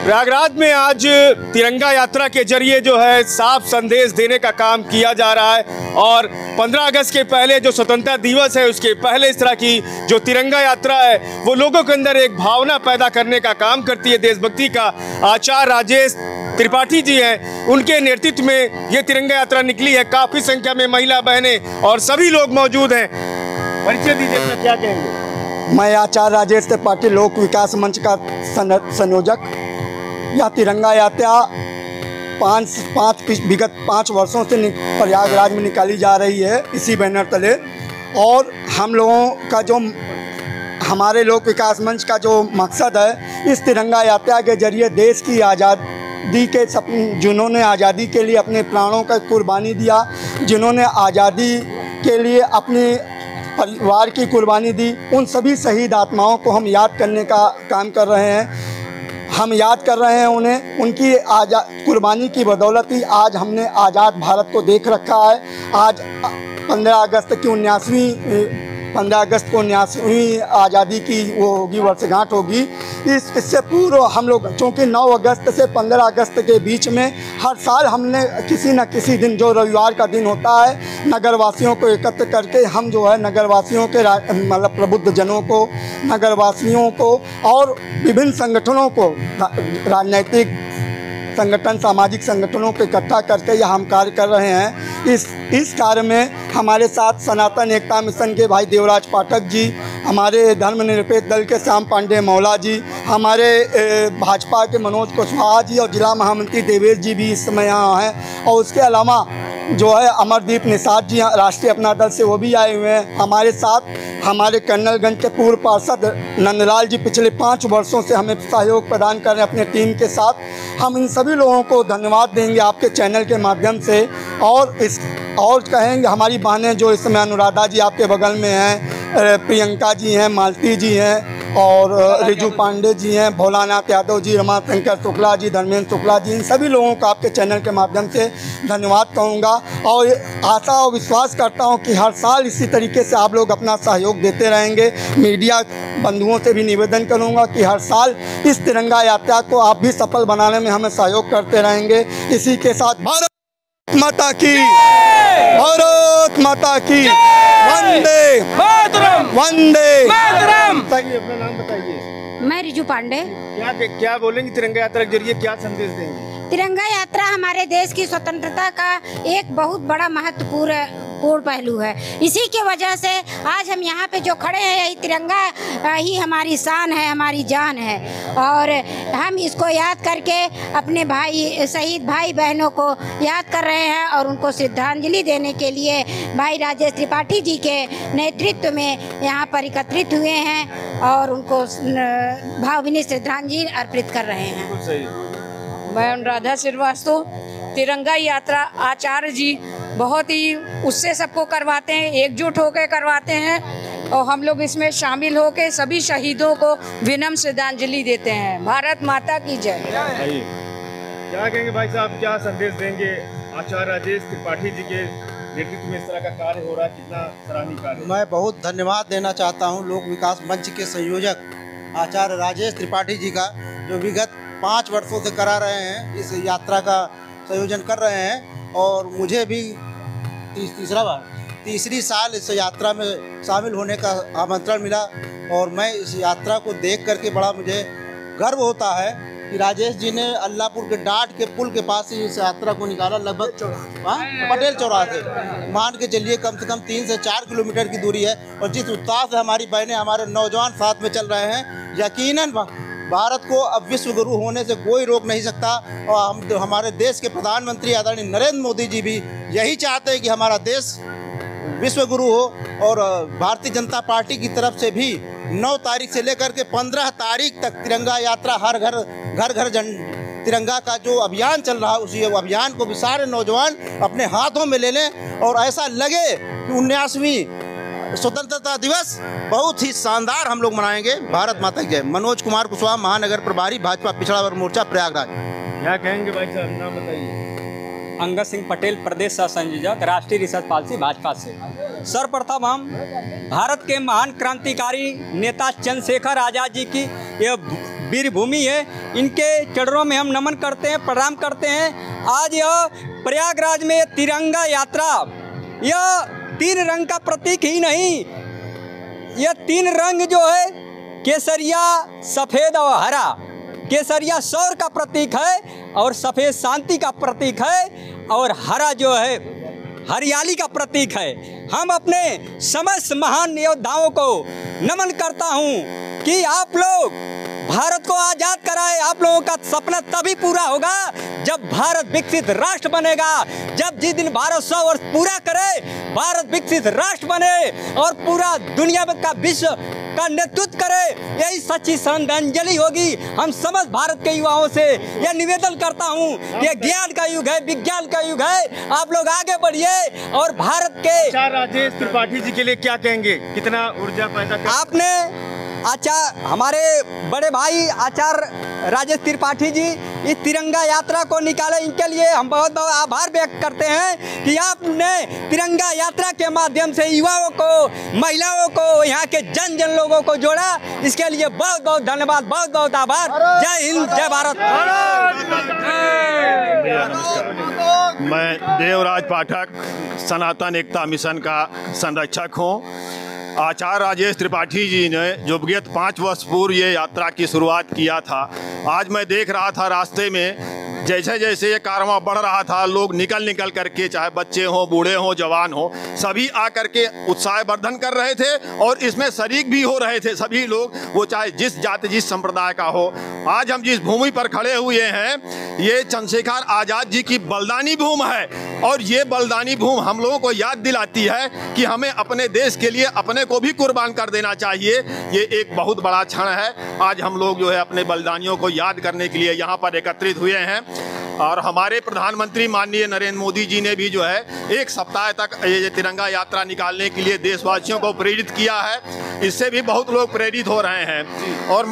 प्रयागराज में आज तिरंगा यात्रा के जरिए जो है साफ संदेश देने का काम किया जा रहा है और 15 अगस्त के पहले जो स्वतंत्रता दिवस है उसके पहले इस तरह की जो तिरंगा यात्रा है वो लोगों के अंदर एक भावना पैदा करने का काम करती है। देशभक्ति का आचार्य राजेश त्रिपाठी जी हैं, उनके नेतृत्व में ये तिरंगा यात्रा निकली है। काफ़ी संख्या में महिला बहनें और सभी लोग मौजूद हैं। परिचय दीजिए अपना, क्या कहेंगे? मैं आचार्य राजेश त्रिपाठी लोक विकास मंच का संयोजक। यह तिरंगा यात्रा विगत 5 वर्षों से प्रयागराज में निकाली जा रही है इसी बैनर तले। और हम लोगों का जो हमारे लोक विकास मंच का जो मकसद है, इस तिरंगा यात्रा के जरिए देश की आज़ादी के जिन्होंने आज़ादी के लिए अपने प्राणों का कुर्बानी दिया, जिन्होंने आज़ादी के लिए अपने परिवार की कुर्बानी दी, उन सभी शहीद आत्माओं को हम याद करने का काम कर रहे हैं। हम याद कर रहे हैं उन्हें, उनकी कुर्बानी की बदौलत ही आज हमने आज़ाद भारत को देख रखा है। आज 15 अगस्त को 79वीं आज़ादी की वो होगी, वर्षगांठ होगी। इससे पूर्व हम लोग, चूँकि 9 अगस्त से 15 अगस्त के बीच में हर साल हमने किसी न किसी दिन, जो रविवार का दिन होता है, नगरवासियों को एकत्र करके हम जो है नगरवासियों के मतलब प्रबुद्ध जनों को, नगरवासियों को और विभिन्न संगठनों को, राजनीतिक संगठन, सामाजिक संगठनों को इकट्ठा करके यह हम कार्य कर रहे हैं। इस कार्य में हमारे साथ सनातन एकता मिशन के भाई देवराज पाठक जी, हमारे धर्मनिरपेक्ष दल के श्याम पांडे मौला जी, हमारे भाजपा के मनोज कुशवाहा जी और जिला महामंत्री देवेश जी भी इस समय यहाँ हैं। और उसके अलावा जो है अमरदीप निषाद जी राष्ट्रीय अपना दल से वो भी आए हुए हैं। हमारे साथ हमारे कर्नलगंज के पूर्व पार्षद नंदलाल जी पिछले 5 वर्षों से हमें सहयोग प्रदान कर रहे हैं अपने टीम के साथ। हम इन सभी लोगों को धन्यवाद देंगे आपके चैनल के माध्यम से। और कहेंगे हमारी बहनें जो इस समय अनुराधा जी आपके बगल में हैं, प्रियंका जी हैं, मालती जी हैं और रिजू पांडे जी हैं, भोलानाथ यादव जी, रमाशंकर शुक्ला जी, धर्मेंद्र शुक्ला जी, इन सभी लोगों को आपके चैनल के माध्यम से धन्यवाद कहूँगा। और आशा और विश्वास करता हूँ कि हर साल इसी तरीके से आप लोग अपना सहयोग देते रहेंगे। मीडिया बंधुओं से भी निवेदन करूँगा कि हर साल इस तिरंगा यात्रा को आप भी सफल बनाने में हमें सहयोग करते रहेंगे। इसी के साथ भारत माता की, भारत माता की, वंदे मातरम, वंदे मातरम। बताइए, अपना नाम बताइए। मैं रिजू पांडे। क्या बोलेंगे तिरंगा यात्रा के जरिए, क्या संदेश देंगे? तिरंगा यात्रा हमारे देश की स्वतंत्रता का एक बहुत बड़ा महत्वपूर्ण पहलू है। इसी के वजह से आज हम यहाँ पे जो खड़े हैं, यही तिरंगा ही हमारी शान है, हमारी जान है। और हम इसको याद करके अपने शहीद भाई बहनों को याद कर रहे हैं और उनको श्रद्धांजलि देने के लिए भाई राजेश त्रिपाठी जी के नेतृत्व में यहाँ पर एकत्रित हुए हैं और उनको भावभीनी श्रद्धांजलि अर्पित कर रहे हैं। मैं अनुराधा श्रीवास्तव। तिरंगा यात्रा आचार्य जी बहुत ही उससे सबको करवाते हैं, एकजुट होकर करवाते हैं और हम लोग इसमें शामिल होकर सभी शहीदों को विनम्र श्रद्धांजलि देते हैं। भारत माता की जय। क्या कहेंगे भाई साहब, क्या संदेश देंगे? आचार्य राजेश त्रिपाठी जी के नेतृत्व में इस तरह का कार्य हो रहा है, कितना सराहनीय कार्य। मैं बहुत धन्यवाद देना चाहता हूँ लोक विकास मंच के संयोजक आचार्य राजेश त्रिपाठी जी का, जो विगत 5 वर्षों से करा रहे हैं, इस यात्रा का संयोजन कर रहे हैं। और मुझे भी तीसरी साल इस यात्रा में शामिल होने का आमंत्रण मिला और मैं इस यात्रा को देख करके बड़ा मुझे गर्व होता है कि राजेश जी ने अल्लाहपुर के डाट के पुल के पास से इस यात्रा को निकाला, लगभग पटेल चौराहा से। मान के चलिए कम से कम 3 से 4 किलोमीटर की दूरी है। और जिस उत्साह से हमारी बहनें, हमारे नौजवान साथ में चल रहे हैं, यकीनन भारत को अब विश्व गुरु होने से कोई रोक नहीं सकता। और हमारे देश के प्रधानमंत्री आदरणीय नरेंद्र मोदी जी भी यही चाहते हैं कि हमारा देश विश्व गुरु हो। और भारतीय जनता पार्टी की तरफ से भी 9 तारीख से लेकर के 15 तारीख तक तिरंगा यात्रा, हर घर तिरंगा का जो अभियान चल रहा है, उसी अभियान को भी सारे नौजवान अपने हाथों में ले लें और ऐसा लगे कि 79वीं स्वतंत्रता दिवस बहुत ही शानदार हम लोग मनाएंगे। भारत माता की जय। मनोज कुमार कुशवाहा, महानगर प्रभारी, भाजपा पिछड़ा वर्ग मोर्चा, प्रयागराज। क्या कहेंगे भाई साहब, नाम बताइए। अंगद सिंह पटेल, प्रदेश सह संयोजक, राष्ट्रीय रिसर्च पॉलिसी, भाजपा से। सर्वप्रथम हम भारत के महान क्रांतिकारी नेता चंद्रशेखर आज़ाद जी की यह वीर भूमि है, इनके चरणों में हम नमन करते हैं, प्रणाम करते हैं। आज यह प्रयागराज में तिरंगा यात्रा, यह 3 रंग का प्रतीक ही नहीं, यह 3 रंग जो है केसरिया, सफ़ेद और हरा। केसरिया शौर्य का प्रतीक है और सफ़ेद शांति का प्रतीक है और हरा जो है हरियाली का प्रतीक है। हम अपने समस्त महान योद्धाओं को नमन करता हूं कि आप लोग भारत को आज़ाद कराए। आप लोगों का सपना तभी पूरा होगा जब भारत विकसित राष्ट्र बनेगा। जब जिस दिन भारत 100 वर्ष पूरा करे, भारत विकसित राष्ट्र बने और पूरा दुनिया का विश्व का नेतृत्व करे, यही सच्ची श्रद्धांजलि होगी। हम समस्त भारत के युवाओं से यह निवेदन करता हूं कि ज्ञान का युग है, विज्ञान का युग है, आप लोग आगे बढ़िए और भारत के आचार्य राजेश त्रिपाठी जी के लिए क्या कहेंगे, कितना ऊर्जा पैदा कर आपने हमारे बड़े भाई आचार्य राजेश त्रिपाठी जी इस तिरंगा यात्रा को निकाले, इनके लिए हम बहुत बहुत आभार व्यक्त करते हैं कि आपने तिरंगा यात्रा के माध्यम से युवाओं को, महिलाओं को, यहाँ के जन लोगों को जोड़ा। इसके लिए बहुत बहुत धन्यवाद, बहुत बहुत आभार। जय हिंद, जय भारत। मैं देवराज पाठक, सनातन एकता मिशन का संरक्षक हूँ। आचार्य राजेश त्रिपाठी जी ने जो विगत 5 वर्ष पूर्व ये यात्रा की शुरुआत किया था, आज मैं देख रहा था रास्ते में जैसे जैसे ये कारवां बढ़ रहा था, लोग निकल करके, चाहे बच्चे हों, बूढ़े हों, जवान हों, सभी आकर के उत्साह वर्धन कर रहे थे और इसमें शरीक भी हो रहे थे सभी लोग, वो चाहे जिस जाति जिस संप्रदाय का हो। आज हम जिस भूमि पर खड़े हुए हैं, ये चंद्रशेखर आज़ाद जी की बलिदानी भूमि है और ये बलिदानी भूमि हम लोगों को याद दिलाती है कि हमें अपने देश के लिए अपने को भी कुर्बान कर देना चाहिए। ये एक बहुत बड़ा क्षण है। आज हम लोग जो है अपने बलिदानियों को याद करने के लिए यहाँ पर एकत्रित हुए हैं और हमारे प्रधानमंत्री माननीय नरेंद्र मोदी जी ने भी जो है 1 सप्ताह तक ये तिरंगा यात्रा निकालने के लिए देशवासियों को प्रेरित किया है। इससे भी बहुत लोग प्रेरित हो रहे हैं और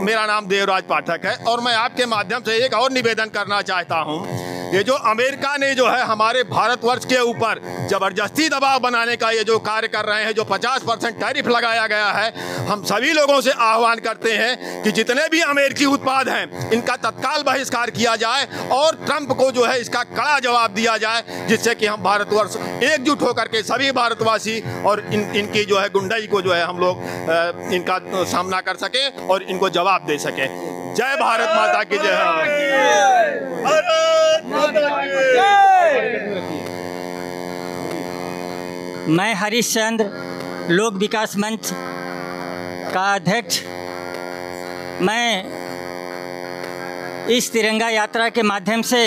मेरा नाम देवराज पाठक है और मैं आपके माध्यम से एक और निवेदन करना चाहता हूँ। ये जो अमेरिका ने जो है हमारे भारतवर्ष के ऊपर ज़बरदस्ती दबाव बनाने का ये जो कार्य कर रहे हैं, जो 50% टैरिफ लगाया गया है, हम सभी लोगों से आह्वान करते हैं कि जितने भी अमेरिकी उत्पाद हैं इनका तत्काल बहिष्कार किया जाए और ट्रंप को जो है इसका कड़ा जवाब दिया जाए, जिससे कि हम भारतवर्ष एकजुट होकर के सभी भारतवासी और इनकी जो है गुंडाई को जो है हम लोग इनका सामना कर सकें और इनको जवाब दे सकें। जय भारत माता की जय। भारत माता की जय। मैं हरीश चंद्र, लोक विकास मंच का अध्यक्ष, मैं इस तिरंगा यात्रा के माध्यम से,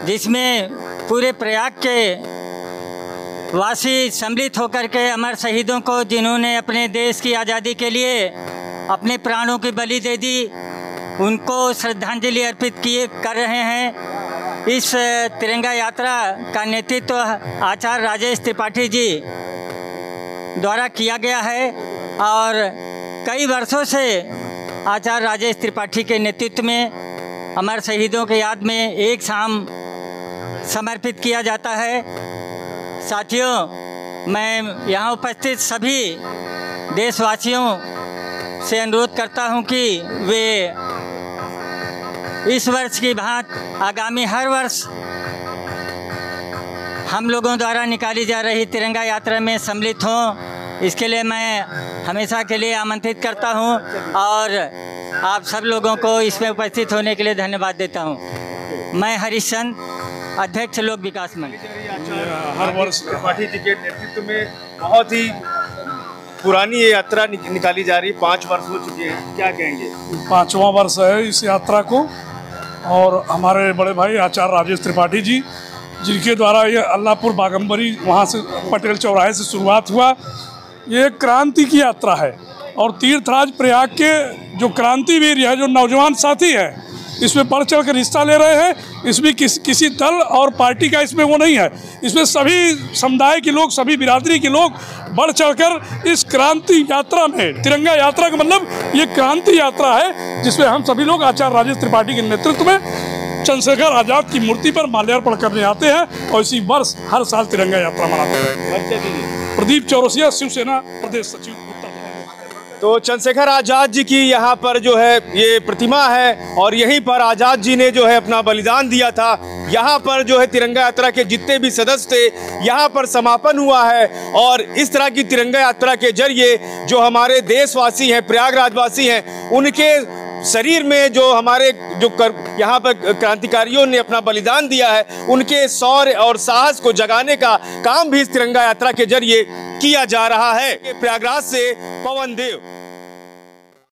जिसमें पूरे प्रयाग के वासी सम्मिलित होकर के अमर शहीदों को, जिन्होंने अपने देश की आज़ादी के लिए अपने प्राणों की बलि दे दी, उनको श्रद्धांजलि अर्पित कर रहे हैं। इस तिरंगा यात्रा का नेतृत्व आचार्य राजेश त्रिपाठी जी द्वारा किया गया है और कई वर्षों से आचार्य राजेश त्रिपाठी के नेतृत्व में अमर शहीदों के याद में एक शाम समर्पित किया जाता है। साथियों, मैं यहाँ उपस्थित सभी देशवासियों से अनुरोध करता हूँ कि वे इस वर्ष की भांति आगामी हर वर्ष हम लोगों द्वारा निकाली जा रही तिरंगा यात्रा में सम्मिलित हों। इसके लिए मैं हमेशा के लिए आमंत्रित करता हूं और आप सब लोगों को इसमें उपस्थित होने के लिए धन्यवाद देता हूं। मैं हरीश चंद, अध्यक्ष लोक विकास मंच। हर वर्ष त्रिपाठी जी के नेतृत्व में बहुत ही पुरानी ये यात्रा निकाली जा रही है, 5 वर्ष हो चुके हैं, क्या कहेंगे? 5वां वर्ष है इस यात्रा को और हमारे बड़े भाई आचार्य राजेश त्रिपाठी जी, जिनके द्वारा ये अल्लाहपुर बागम्बरी वहाँ से पटेल चौराहे से शुरुआत हुआ। ये क्रांति की यात्रा है और तीर्थराज प्रयाग के जो क्रांतिवीर है, जो नौजवान साथी हैं, इसमें बढ़ चढ़ कर हिस्सा ले रहे हैं। इसमें किसी दल और पार्टी का इसमें वो नहीं है, इसमें सभी समुदाय के लोग, सभी बिरादरी के लोग बढ़ चढ़कर इस क्रांति यात्रा में, तिरंगा यात्रा का मतलब ये क्रांति यात्रा है, जिसमें हम सभी लोग आचार्य राजेश त्रिपाठी के नेतृत्व में चंद्रशेखर आजाद की मूर्ति पर माल्यार्पण करने आते हैं और इसी वर्ष हर साल तिरंगा यात्रा मनाते हैं। प्रदीप चौरसिया, शिवसेना प्रदेश सचिव, उत्तर प्रदेश। तो चंद्रशेखर आजाद जी की यहाँ पर जो है ये प्रतिमा है और यहीं पर आजाद जी ने जो है अपना बलिदान दिया था। यहाँ पर जो है तिरंगा यात्रा के जितने भी सदस्य थे यहाँ पर समापन हुआ है और इस तरह की तिरंगा यात्रा के जरिए जो हमारे देशवासी हैं, प्रयागराजवासी हैं, उनके शरीर में जो हमारे जो यहाँ पर क्रांतिकारियों ने अपना बलिदान दिया है, उनके शौर्य और साहस को जगाने का काम भी इस तिरंगा यात्रा के जरिए किया जा रहा है। प्रयागराज से पवन देव।